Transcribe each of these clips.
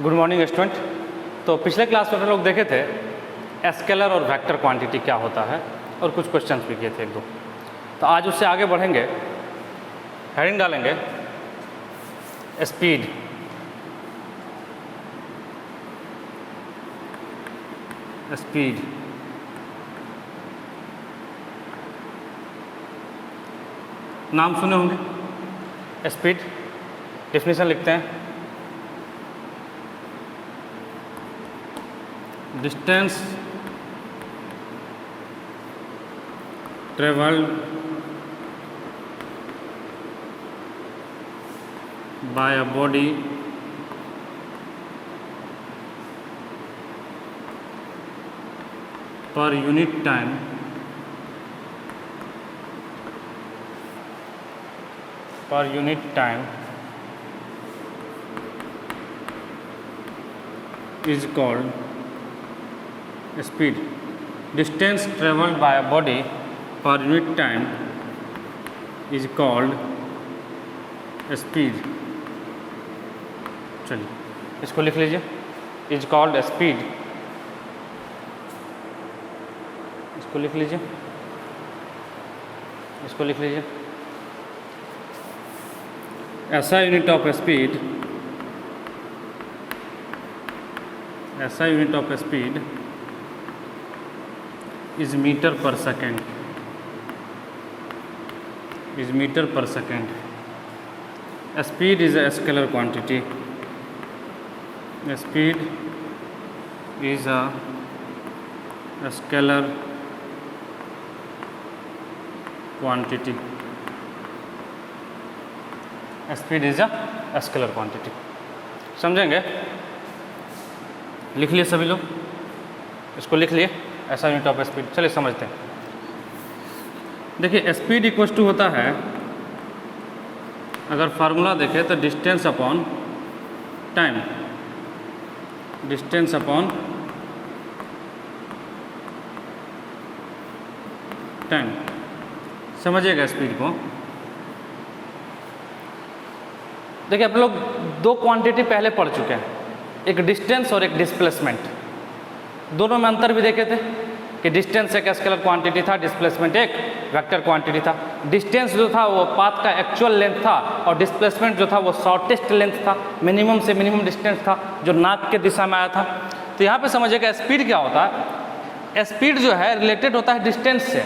Good morning student. तो पिछले class में हम लोग देखे थे स्केलर और वेक्टर क्वांटिटी क्या होता है और कुछ क्वेश्चंस भी किए थे एक दो। तो आज उससे आगे बढ़ेंगे, हेडिंग डालेंगे स्पीड। स्पीड नाम सुने होंगे। स्पीड डेफिनेशन लिखते हैं, distance travelled by a body per unit time is called speed. Distance traveled by a body per unit time is called speed. चलिए इसको लिख लीजिए, is called speed. इसको लिख लीजिए, इसको लिख लीजिए। SI unit of speed, SI unit of speed is meter per second, is meter per second. Speed is a scalar quantity. Speed is a scalar quantity. Speed is a scalar quantity. समझेंगे? लिख लिए सभी लोग, इसको लिख लिए ऐसा unit of speed. चलिए समझते हैं। देखिए स्पीड इक्वल टू होता है, अगर फार्मूला देखें तो distance upon time, distance upon time. समझिएगा स्पीड को। देखिए आप लोग दो क्वांटिटी पहले पढ़ चुके हैं, एक डिस्टेंस और एक डिस्प्लेसमेंट। दोनों में अंतर भी देखे थे कि डिस्टेंस एक स्केलर क्वांटिटी था, डिस्प्लेसमेंट एक वेक्टर क्वांटिटी था। डिस्टेंस जो था वो पाथ का एक्चुअल लेंथ था और डिस्प्लेसमेंट जो था वो शॉर्टेस्ट लेंथ था, मिनिमम से मिनिमम डिस्टेंस था जो नाक के दिशा में आया था। तो यहाँ पे समझिएगा स्पीड क्या होता है। स्पीड जो है रिलेटेड होता है डिस्टेंस से,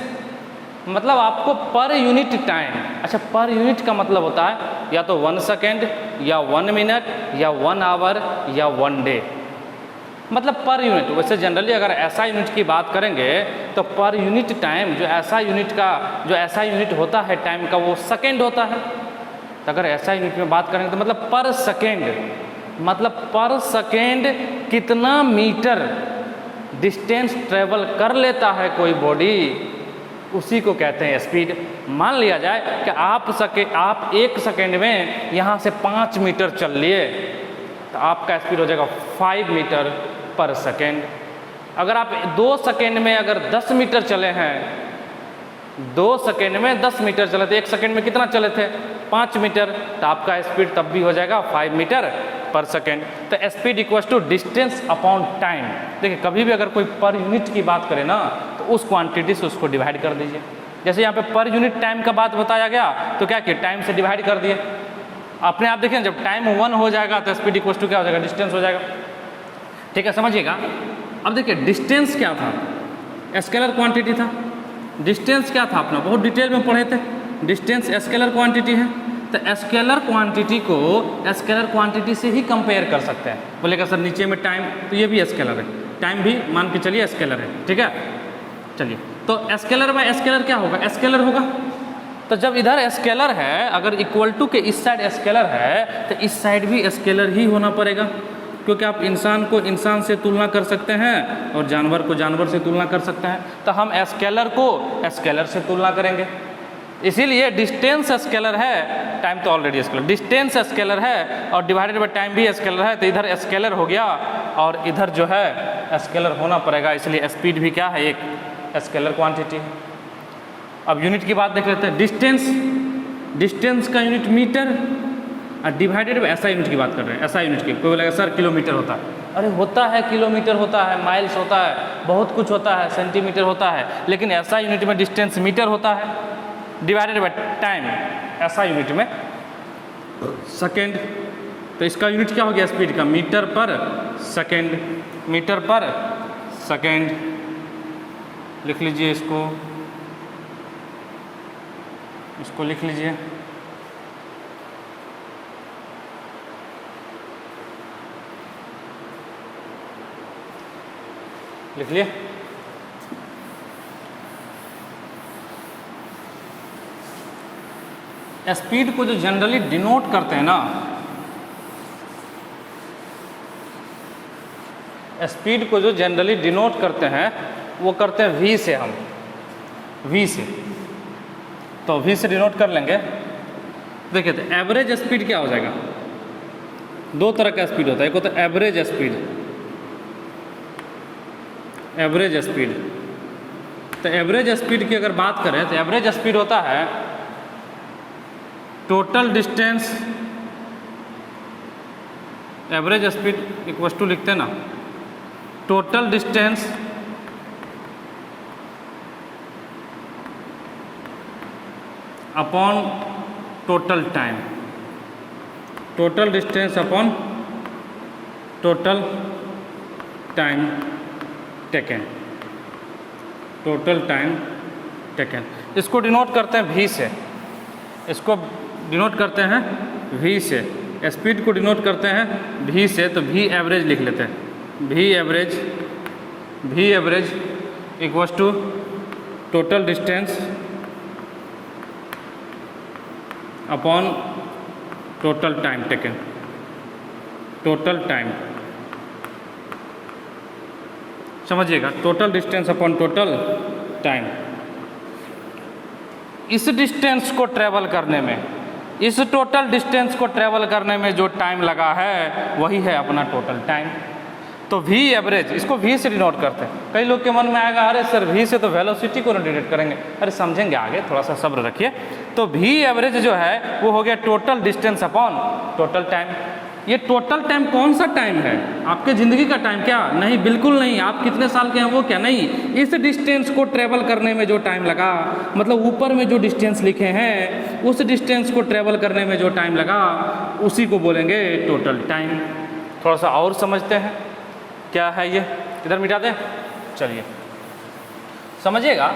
मतलब आपको पर यूनिट टाइम। अच्छा, पर यूनिट का मतलब होता है या तो 1 सेकेंड या 1 मिनट या 1 आवर या 1 डे, मतलब पर यूनिट। वैसे जनरली अगर ऐसा यूनिट की बात करेंगे तो पर यूनिट टाइम जो ऐसा यूनिट का जो ऐसा यूनिट होता है टाइम का वो सेकेंड होता है। तो अगर ऐसा यूनिट में बात करेंगे तो मतलब पर सेकेंड, मतलब पर सेकेंड कितना मीटर डिस्टेंस ट्रेवल कर लेता है कोई बॉडी, उसी को कहते हैं स्पीड। मान लिया जाए कि आप 1 सेकेंड में यहाँ से 5 मीटर चल लिए तो आपका स्पीड हो जाएगा 5 मीटर पर सेकेंड। अगर आप 2 सेकेंड में अगर 10 मीटर चले हैं, 2 सेकेंड में 10 मीटर चले थे, 1 सेकेंड में कितना चले थे 5 मीटर, तो आपका स्पीड तब भी हो जाएगा 5 मीटर पर सेकेंड। तो speed equals to distance upon time. देखिए कभी भी अगर कोई पर यूनिट की बात करें ना तो उस क्वांटिटी से उसको डिवाइड कर दीजिए। जैसे यहाँ पे पर यूनिट टाइम का बात बताया गया तो क्या किया, टाइम से डिवाइड कर दिए। अपने आप देखिए जब टाइम 1 हो जाएगा तो स्पीड इक्वल्स टू क्या हो जाएगा, डिस्टेंस हो जाएगा। ठीक है, समझिएगा। अब देखिए डिस्टेंस क्या था, स्केलर क्वांटिटी था। डिस्टेंस क्या था अपना, बहुत डिटेल में पढ़े थे। डिस्टेंस स्केलर क्वांटिटी है, तो स्केलर क्वांटिटी को स्केलर क्वांटिटी से ही कंपेयर कर सकते हैं। बोलेगा सर नीचे में टाइम, तो ये भी स्केलर है, टाइम भी मान के चलिए स्केलर है। ठीक है, चलिए तो स्केलर बाय स्केलर क्या होगा, स्केलर होगा। तो जब इधर स्केलर है, अगर इक्वल टू के इस साइड स्केलर है तो इस साइड भी स्केलर ही होना पड़ेगा, क्योंकि आप इंसान को इंसान से तुलना कर सकते हैं और जानवर को जानवर से तुलना कर सकते हैं। तो हम स्केलर को स्केलर से तुलना करेंगे, इसीलिए डिस्टेंस स्केलर है, टाइम तो ऑलरेडी स्केलर, डिस्टेंस स्केलर है और डिवाइडेड बाय टाइम भी स्केलर है। तो इधर स्केलर हो गया और इधर जो है स्केलर होना पड़ेगा, इसलिए स्पीड भी क्या है, एक स्केलर क्वांटिटी है। अब यूनिट की बात देख लेते हैं। डिस्टेंस, डिस्टेंस का यूनिट मीटर और डिवाइडेड बाय एसआई यूनिट की बात कर रहे हैं, एसआई यूनिट की। कोई बोलेगा सर किलोमीटर होता है, अरे होता है, किलोमीटर होता है, माइल्स होता है, बहुत कुछ होता है, सेंटीमीटर होता है, लेकिन एसआई यूनिट में डिस्टेंस मीटर होता है, divided by time SI unit में सेकेंड। तो इसका यूनिट क्या हो गया स्पीड का, मीटर पर सेकेंड, मीटर पर सेकेंड। लिख लीजिए इसको लिख लीजिए। लिख लिए। स्पीड को जो जनरली डिनोट करते हैं ना, स्पीड को जो जनरली डिनोट करते हैं वो करते हैं वी से, हम वी से। तो वी से डिनोट कर लेंगे। देखिए तो एवरेज स्पीड क्या हो जाएगा, दो तरह का स्पीड होता है, एक होता है एवरेज स्पीड, एवरेज स्पीड। तो एवरेज स्पीड की अगर बात करें तो एवरेज स्पीड होता है total distance, average speed equal to लिखते हैं ना, total distance upon total time, total distance upon total time taken, total time taken. इसको डिनोट करते हैं भी से, इसको डिनोट करते हैं भी से, स्पीड को डिनोट करते हैं भी से। तो भी एवरेज लिख लेते हैं, भी average equals to total distance upon total time taken, total time, समझिएगा, total distance upon total time. इस डिस्टेंस को ट्रेवल करने में, इस टोटल डिस्टेंस को ट्रेवल करने में जो टाइम लगा है वही है अपना टोटल टाइम। तो v एवरेज, इसको v से डिनोट करते हैं। कई लोग के मन में आएगा अरे सर v से तो वेलोसिटी को डिनोट करेंगे, अरे समझेंगे आगे, थोड़ा सा सब्र रखिए। तो v एवरेज जो है वो हो गया total distance upon total time. ये टोटल टाइम कौन सा टाइम है, आपके ज़िंदगी का टाइम क्या? नहीं, बिल्कुल नहीं। आप कितने साल के हैं वो क्या, नहीं। इस डिस्टेंस को ट्रेवल करने में जो टाइम लगा, मतलब ऊपर में जो डिस्टेंस लिखे हैं उस डिस्टेंस को ट्रेवल करने में जो टाइम लगा उसी को बोलेंगे टोटल टाइम। थोड़ा सा और समझते हैं क्या है ये, इधर मिटा दें, चलिए समझिएगा।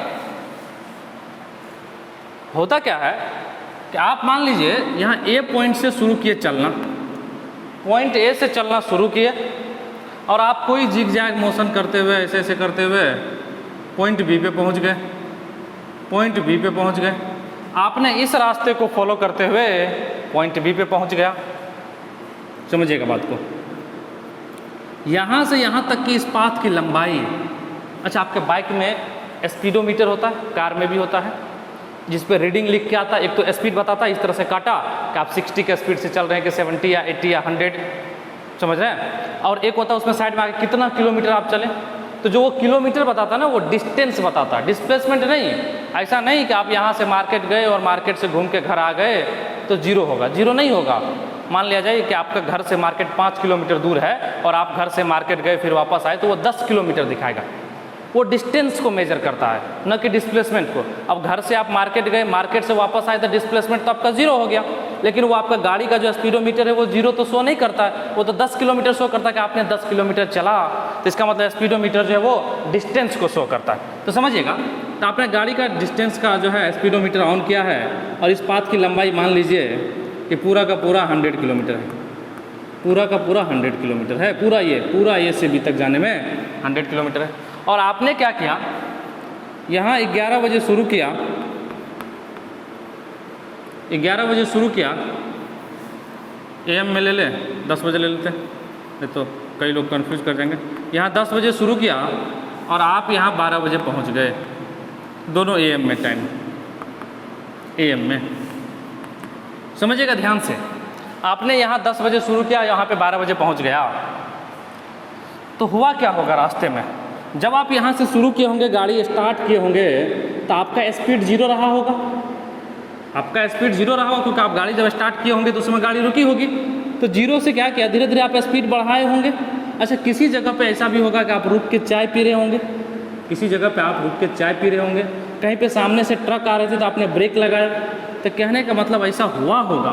होता क्या है कि आप मान लीजिए यहाँ ए पॉइंट से शुरू किए चलना, पॉइंट ए से चलना शुरू किए और आप कोई जिग जैग मोशन करते हुए ऐसे ऐसे करते हुए पॉइंट बी पे पहुँच गए, पॉइंट बी पे पहुँच गए। आपने इस रास्ते को फॉलो करते हुए पॉइंट बी पे पहुँच गया, समझिएगा बात को। यहाँ से यहाँ तक की इस पाथ की लंबाई, अच्छा आपके बाइक में स्पीडोमीटर होता है, कार में भी होता है, जिस पे रीडिंग लिख के आता है। एक तो स्पीड बताता है, इस तरह से काटा कि आप 60 के स्पीड से चल रहे हैं कि 70 या 80 या 100, समझ रहे हैं। और एक होता है उसमें साइड में आगे कितना किलोमीटर आप चले, तो जो वो किलोमीटर बताता है ना वो डिस्टेंस बताता है, डिस्प्लेसमेंट नहीं। ऐसा नहीं कि आप यहाँ से मार्केट गए और मार्केट से घूम के घर आ गए तो जीरो होगा, जीरो नहीं होगा। मान लिया जाए कि आपका घर से मार्केट 5 किलोमीटर दूर है और आप घर से मार्केट गए फिर वापस आए तो वो 10 किलोमीटर दिखाएगा। वो डिस्टेंस को मेजर करता है, न कि डिस्प्लेसमेंट को। अब घर से आप मार्केट गए, मार्केट से वापस आए तो डिस्प्लेसमेंट तो आपका जीरो हो गया, लेकिन वो आपका गाड़ी का जो स्पीडोमीटर है वो जीरो तो शो नहीं करता है, वो तो 10 किलोमीटर शो करता है कि आपने 10 किलोमीटर चला। तो इसका मतलब स्पीडोमीटर जो है वो डिस्टेंस को शो करता है। तो समझिएगा, तो आपने गाड़ी का डिस्टेंस का जो है स्पीडोमीटर ऑन किया है और इस पाथ की लंबाई मान लीजिए कि पूरा का पूरा 100 किलोमीटर है, पूरा का पूरा 100 किलोमीटर है, पूरा ए से बी तक जाने में 100 किलोमीटर है। और आपने क्या किया, यहाँ 11 बजे शुरू किया, 11 बजे शुरू किया, AM में ले लें, 10 बजे ले लेते, नहीं तो कई लोग कंफ्यूज कर जाएंगे। यहाँ 10 बजे शुरू किया और आप यहाँ 12 बजे पहुँच गए, दोनों AM में टाइम, AM में। समझिएगा ध्यान से, आपने यहाँ 10 बजे शुरू किया, यहाँ पे 12 बजे पहुँच गया, तो हुआ क्या होगा रास्ते में? जब आप यहाँ से शुरू किए होंगे, गाड़ी स्टार्ट किए होंगे, तो आपका स्पीड जीरो रहा होगा, आपका स्पीड जीरो रहा होगा क्योंकि आप गाड़ी जब स्टार्ट किए होंगे तो उस समय गाड़ी रुकी होगी, तो जीरो से क्या किया, धीरे धीरे आप स्पीड बढ़ाए होंगे। अच्छा, किसी जगह पे ऐसा भी होगा कि आप रुक के चाय पी रहे होंगे, किसी जगह पे आप रुक के चाय पी रहे होंगे, कहीं पे सामने से ट्रक आ रहे थे तो आपने ब्रेक लगाया। तो कहने का मतलब ऐसा हुआ होगा,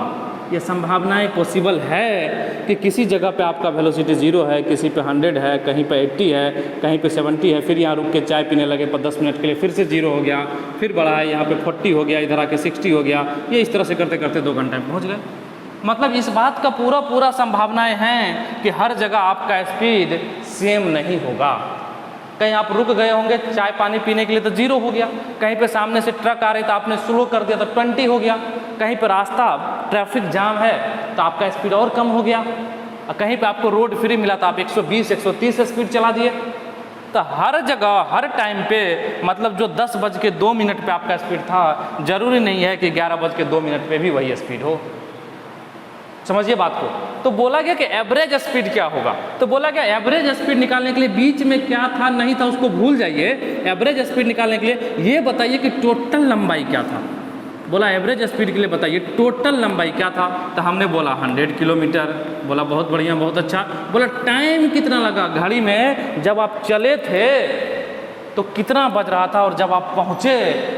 ये संभावनाएं पॉसिबल है कि किसी जगह पे आपका वेलोसिटी 0 है, किसी पे 100 है, कहीं पे 80 है, कहीं पे 70 है, फिर यहाँ रुक के चाय पीने लगे पर 10 मिनट के लिए, फिर से 0 हो गया, फिर बढ़ा है, यहाँ पे 40 हो गया, इधर आके 60 हो गया, ये इस तरह से करते करते 2 घंटे में पहुँच गए। मतलब इस बात का पूरा संभावनाएं हैं कि हर जगह आपका स्पीड सेम नहीं होगा। कहीं आप रुक गए होंगे चाय पानी पीने के लिए तो 0 हो गया, कहीं पे सामने से ट्रक आ रही तो आपने स्लो कर दिया तो 20 हो गया, कहीं पे रास्ता ट्रैफिक जाम है तो आपका स्पीड और कम हो गया, और कहीं पे आपको रोड फ्री मिला तो आप 120 130 स्पीड चला दिए। तो हर जगह हर टाइम पे मतलब जो 10:02 पे आपका स्पीड था, ज़रूरी नहीं है कि 11:02 पे भी वही स्पीड हो। समझिए बात को। तो बोला गया कि एवरेज स्पीड क्या होगा, तो बोला गया एवरेज स्पीड निकालने के लिए बीच में क्या था नहीं था उसको भूल जाइए, एवरेज स्पीड निकालने के लिए ये बताइए कि टोटल लंबाई क्या था। बोला एवरेज स्पीड के लिए बताइए टोटल लंबाई क्या था, तो हमने बोला 100 किलोमीटर। बोला बहुत बढ़िया बहुत अच्छा। बोला टाइम कितना लगा घड़ी में, जब आप चले थे तो कितना बज रहा था और जब आप पहुँचे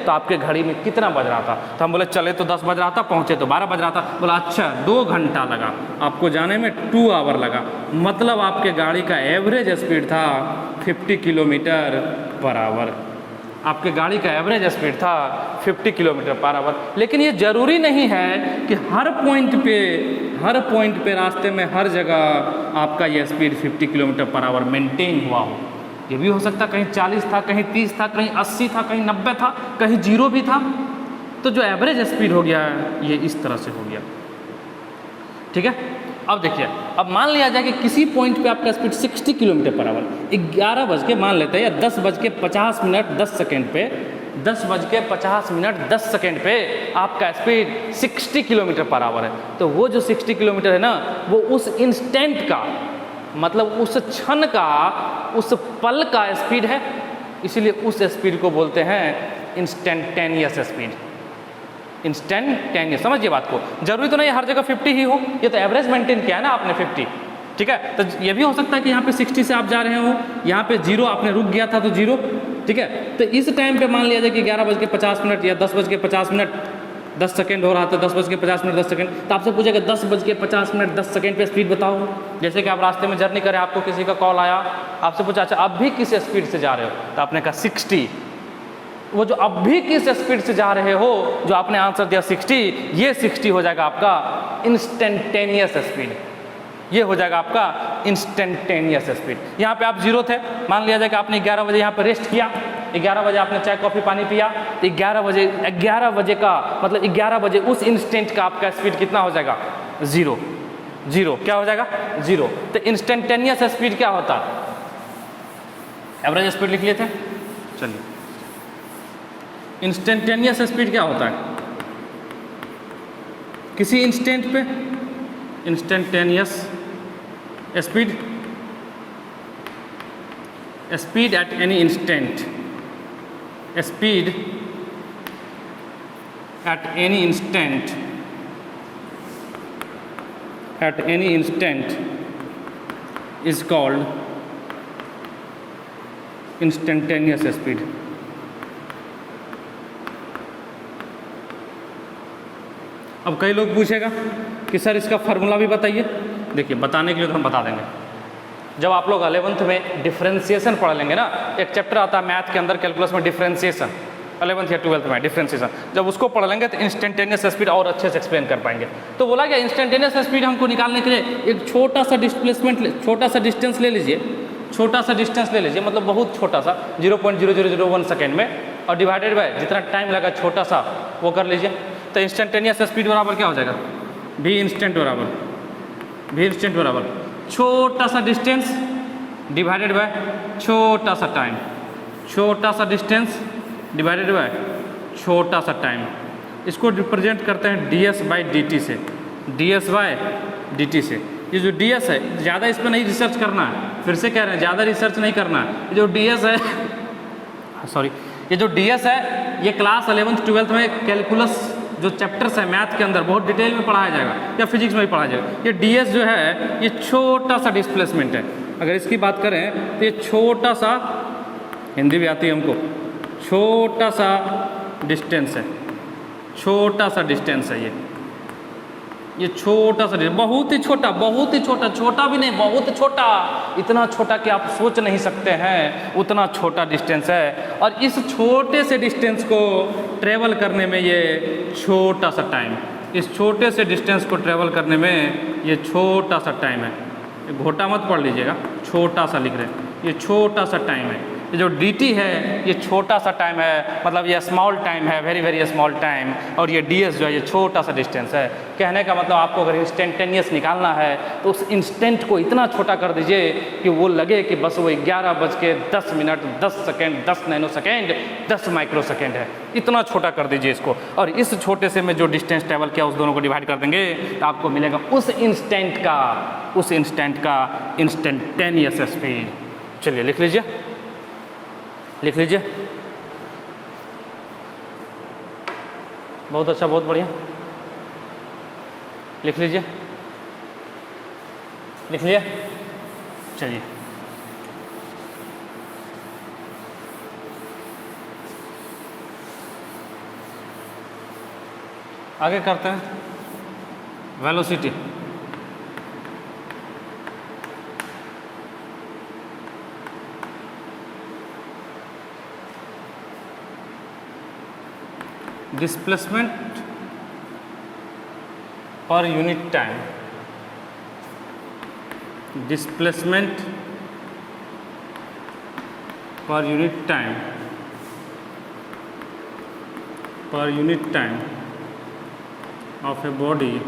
तो आपके घड़ी में कितना बज रहा था। तो हम बोले चले तो 10 बज रहा था, पहुँचे तो 12 बज रहा था। बोला अच्छा 2 घंटा लगा आपको जाने में, 2 आवर लगा, मतलब आपके गाड़ी का एवरेज स्पीड था 50 किलोमीटर पर आवर। आपके गाड़ी का एवरेज स्पीड था 50 किलोमीटर पर आवर। लेकिन ये ज़रूरी नहीं है कि हर पॉइंट पे रास्ते में हर जगह आपका ये speed 50 kilometre per hour maintain हुआ हो। ये भी हो सकता कहीं 40 था, कहीं 30 था, कहीं 80 था, कहीं 90 था, कहीं 0 भी था। तो जो एवरेज स्पीड हो गया ये इस तरह से हो गया। ठीक है, अब देखिए, अब मान लिया जाए कि किसी पॉइंट पे आपका स्पीड 60 किलोमीटर पर आवर, 11 बज के मान लेते हैं या 10:50 10 सेकेंड पे, 10:50 10 सेकेंड पे आपका स्पीड 60 किलोमीटर पर आवर है। तो वो जो 60 किलोमीटर है ना, वो उस इंस्टेंट का मतलब उस क्षण का, उस पल का स्पीड है, इसीलिए उस स्पीड को बोलते हैं इंस्टेंटेनियस स्पीड। इंस्टेंटेनियस, समझिए बात को। जरूरी तो नहीं हर जगह 50 ही हो, ये तो एवरेज मेंटेन किया है ना आपने 50। ठीक है, तो ये भी हो सकता है कि यहाँ पे 60 से आप जा रहे हो, यहाँ पे 0 आपने रुक गया था तो 0। ठीक है, तो इस टाइम पे मान लिया जाए कि 11:50 या 10:50 10 सेकेंड हो रहा था, 10:50 10 सेकेंड, तो आपसे पूछेगा 10:50 10 सेकेंड पे स्पीड बताओ। जैसे कि आप रास्ते में जर्नी करें, आपको किसी का कॉल आया, आपसे पूछा अच्छा अब भी किस स्पीड से जा रहे हो, तो आपने कहा 60। वो जो अब भी किस स्पीड से जा रहे हो, जो आपने आंसर दिया 60, ये 60 हो जाएगा आपका इंस्टेंटेनियस स्पीड। ये हो जाएगा आपका इंस्टेंटेनियस स्पीड। यहाँ पे आप 0 थे, मान लिया जाए कि आपने 11 बजे यहाँ पर रेस्ट किया, 11 बजे आपने चाय कॉफ़ी पानी पिया, तो 11 बजे का मतलब 11 बजे उस इंस्टेंट का आपका स्पीड कितना हो जाएगा 0 क्या हो जाएगा 0। तो इंस्टेंटेनियस स्पीड क्या होता है, एवरेज स्पीड लिख लिए थे। चलिए, इंस्टेंटेनियस स्पीड क्या होता है, किसी इंस्टेंट पे instantaneous speed at any instant, speed at any instant is called instantaneous speed। अब कई लोग पूछेगा कि सर इसका फार्मूला भी बताइए। देखिए, बताने के लिए तो हम बता देंगे। जब आप लोग 11th में डिफरेंशिएशन पढ़ लेंगे ना, एक चैप्टर आता है मैथ के अंदर कैलकुलस में डिफरेंशिएशन, 11th या 12th में डिफरेंशिएशन, जब उसको पढ़ लेंगे तो इंस्टेंटेनियस स्पीड और अच्छे से एक्सप्लेन कर पाएंगे। तो बोला गया इंस्टेंटेनियस स्पीड हमको निकालने के लिए एक छोटा सा डिस्टेंस ले लीजिए, मतलब बहुत छोटा सा 0.0001 सेकेंड में, और डिवाइडेड बाय जितना टाइम लगा छोटा सा वो कर लीजिए। तो इंस्टेंटेनियस स्पीड बराबर क्या हो जाएगा, v इंस्टेंट बराबर छोटा सा डिस्टेंस डिवाइडेड बाय छोटा सा टाइम, छोटा सा डिस्टेंस डिवाइडेड बाय छोटा सा टाइम। इसको रिप्रेजेंट करते हैं ds/dt से, ds/dt से। ये जो ds है, ज़्यादा इस पर नहीं रिसर्च करना है, फिर से कह रहे हैं ज़्यादा रिसर्च नहीं करना है। ये जो ds है, ये जो ds है, ये क्लास 11th 12th में कैलकुलस जो चैप्टर्स है मैथ के अंदर बहुत डिटेल में पढ़ाया जाएगा या फिजिक्स में भी पढ़ाया जाएगा। ये ds जो है ये छोटा सा डिस्प्लेसमेंट है। अगर इसकी बात करें तो ये छोटा सा, हिंदी भी आती है हमको, छोटा सा डिस्टेंस है, छोटा सा डिस्टेंस है ये छोटा सा, बहुत ही छोटा, बहुत ही छोटा, छोटा भी नहीं बहुत छोटा, इतना छोटा कि आप सोच नहीं सकते हैं, उतना छोटा डिस्टेंस है। और इस छोटे से डिस्टेंस को ट्रेवल करने में ये छोटा सा टाइम, इस छोटे से डिस्टेंस को ट्रेवल करने में ये छोटा सा टाइम है। ये घोटा मत पढ़ लीजिएगा, छोटा सा लिख रहे हैं, ये छोटा सा टाइम है। ये जो dt है ये छोटा सा टाइम है, मतलब ये स्मॉल टाइम है, वेरी वेरी स्मॉल टाइम। और ये ds जो है ये छोटा सा डिस्टेंस है। कहने का मतलब आपको अगर इंस्टेंटेनियस निकालना है तो उस इंस्टेंट को इतना छोटा कर दीजिए कि वो लगे कि बस वो 11:10 10 second 10 nano second 10 micro second है, इतना छोटा कर दीजिए इसको। और इस छोटे से में जो डिस्टेंस ट्रेवल किया उस दोनों को डिवाइड कर देंगे तो आपको मिलेगा उस इंस्टेंट का इंस्टेंटेनियस स्पीड। चलिए लिख लीजिए, लिख लीजिए। बहुत अच्छा, बहुत बढ़िया, लिख लीजिए, लिख लिया। चलिए आगे करते हैं velocity. Displacement per unit time, displacement per unit time, per unit time of a body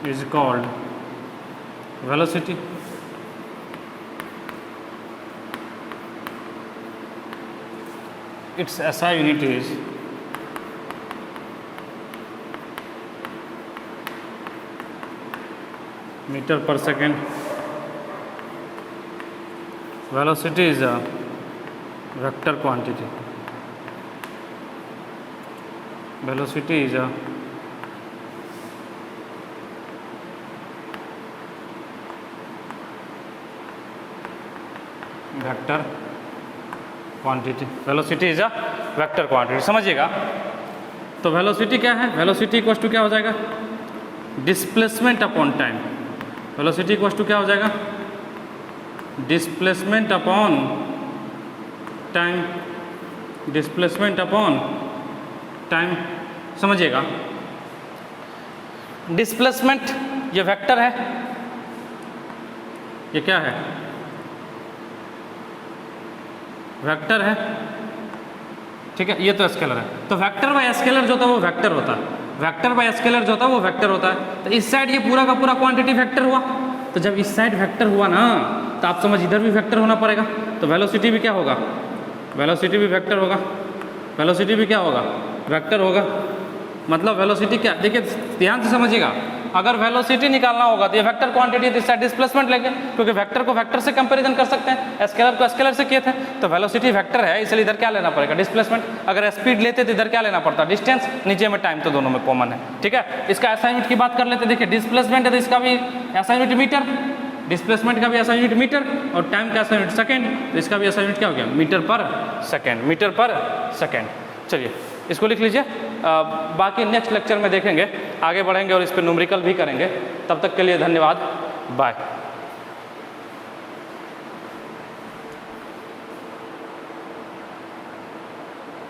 is called velocity. Its SI unit is meter per second. Velocity is a vector quantity. Velocity is a vector quantity. Velocity is a vector quantity, समझिएगा। तो velocity क्या है? Velocity equals to क्या हो जाएगा? Displacement upon time. Velocity equals to क्या हो जाएगा? Displacement upon time, displacement upon time, समझिएगा। डिस्प्लेसमेंट ये वेक्टर है, ये क्या है? वेक्टर है, ठीक है। ये तो स्केलर है। तो वेक्टर बाय स्केलर जो होता है वो वेक्टर होता है, वेक्टर बाय स्केलर जो होता है वो वेक्टर होता है। तो इस साइड ये पूरा का पूरा क्वांटिटी वेक्टर हुआ, तो जब इस साइड वेक्टर हुआ ना तो आप समझ इधर भी वेक्टर होना पड़ेगा। तो वेलोसिटी भी क्या होगा? वेलोसिटी भी वेक्टर होगा, वेलोसिटी भी क्या होगा? वेक्टर होगा। मतलब वेलोसिटी क्या, देखिए ध्यान से समझिएगा। अगर वेलोसिटी निकालना होगा तो ये vector quantity this side displacement लेंगे, क्योंकि वेक्टर को वेक्टर से कंपैरिजन कर सकते हैं, स्केलर को स्केलर से किए थे। तो वेलोसिटी वेक्टर है, इसलिए इधर क्या लेना पड़ेगा? डिस्प्लेसमेंट। अगर स्पीड लेते तो इधर क्या लेना पड़ता? डिस्टेंस, नीचे में टाइम, तो दोनों में कॉमन है, ठीक है। इसका SI यूनिट की बात कर लेते, देखिए डिस्प्लेसमेंट है तो इसका भी SI यूनिट मीटर, डिस्प्लेसमेंट का भी SI यूनिट मीटर, और टाइम का SI यूनिट सेकेंड, तो इसका भी SI यूनिट क्या हो गया? मीटर पर सेकेंड, मीटर पर सेकेंड। चलिए इसको लिख लीजिए। बाकी नेक्स्ट लेक्चर में देखेंगे, आगे बढ़ेंगे और इस पर न्यूमेरिकल भी करेंगे। तब तक के लिए धन्यवाद, बाय।